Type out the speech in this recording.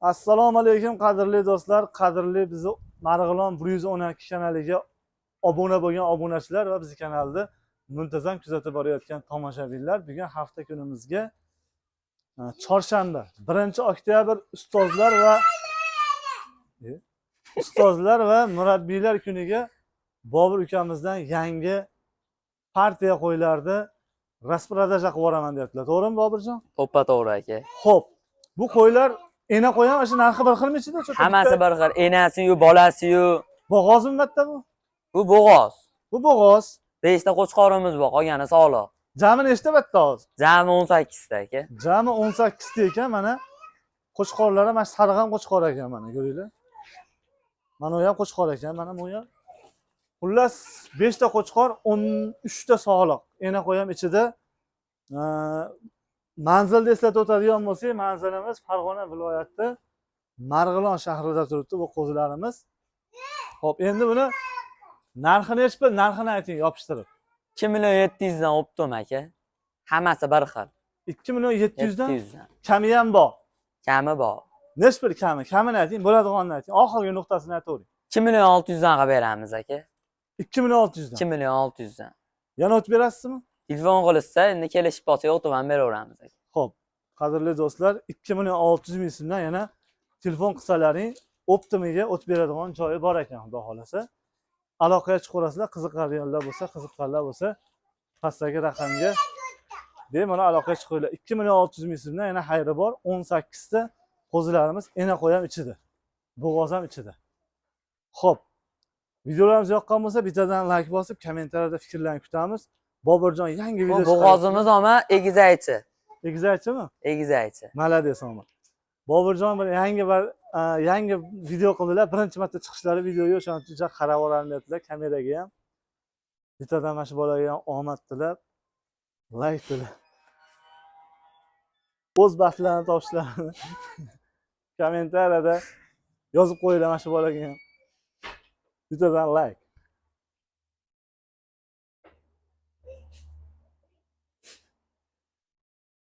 Assalomu alaykum qadrli do'stlar, qadrli bizni Marg'ilon 112 kanaliga obuna bo'lgan obunachilar va bizning kanalni muntazam kuzatib borayotgan tomoshabinlar. Bugun hafta kunimizga chorshanba 1-oktyabr ustozlar va murabbiylar kuniga Bobur ukamizdan yangi partiya qo'ylarni rasprodaja qilib yuboraman deyaptilar. To'g'rimi Boburjon? To'ppa-to'g'ri aka. Xo'p. Bu qo'ylar ena qo'yam, ana shu narxi bir xilmi ichida? Hammasi bir xil. Enasi-yu, bolasi-yu. Bo'g'ozmi bitta bu? Bu bo'g'oz. Bu bo'g'oz. 5 ta qo'chqorimiz bor, qolgani sog'liq. Jami nechta bitta hozir? Jami 18 ta aka. Jami 18 ta ekan, mana qo'chqorlar ham sarg'am qo'chqor ekan, mana ko'ringlar. Mana u ham qo'chqor ekan, mana bu ham. Xullas 5 ta qo'chqor, 13 ta sog'liq. Ena qo'yam ichida. Manzilni eslatib o'tadigan bo'lsak, manzilimiz Farg'ona viloyati Marg'ilon shahrida turibdi bu qo'zilarimiz. Xo'p, endi buni narxini aytib, narxini ayting yopishtirib. 2 million 700 dan o'pdim aka. Hammasi bir xil. 2 million 700 dan? 700 dan. Kami ham bor. Kami bor. Nechpir kami? Kamini ayting, bo'ladiganini ayting. Oxirgi nuqtasini aytavering. 2 million 600 dan qilib beramiz aka. 2 million 600 dan. 2 million 600 dan. Yana o'tib berasizmi? Telefon qilishsa, endi kelishib olsak, o'tib ham beraveramiz aka. Xo'p, qadrli do'stlar, 2 million 600 ming so'mdan yana telefon qilsalaring, Optimiga o'tib beradigan joyi bor ekan, xudo xolasa. Aloqaga chiqarasizlar, qiziqadiganlar bo'lsa, qiziqqanlar bo'lsa, pastdagi raqamga mana aloqaga chiqinglar. 2 million 600 ming so'mdan yana xayri bor. 18 ta qo'zilarimiz ena qo'yam ichida. Bo'g'oz ham ichida. Xo'p. Videolarimiz yoqqan bo'lsa, bittadan like bosib, kommentariyada fikrlarni kutamiz. Boburjon yangi video chiqardi. Bo'g'ozimiz ama egizakchi. Egizakchimi? Egizakchi. Malades omad. Boburjon bir yangi video qildilar. Birinchi marta chiqishlari videoga o'shaning uchun qarab olaman dedilar, kameraga ham. Bittadan mana shu bolaga ham omad tilab, like tilab. O'z baxtlarini topishlarini kommentariyada yozib qo'yinglar mana shu bolaga ham. Bittadan like.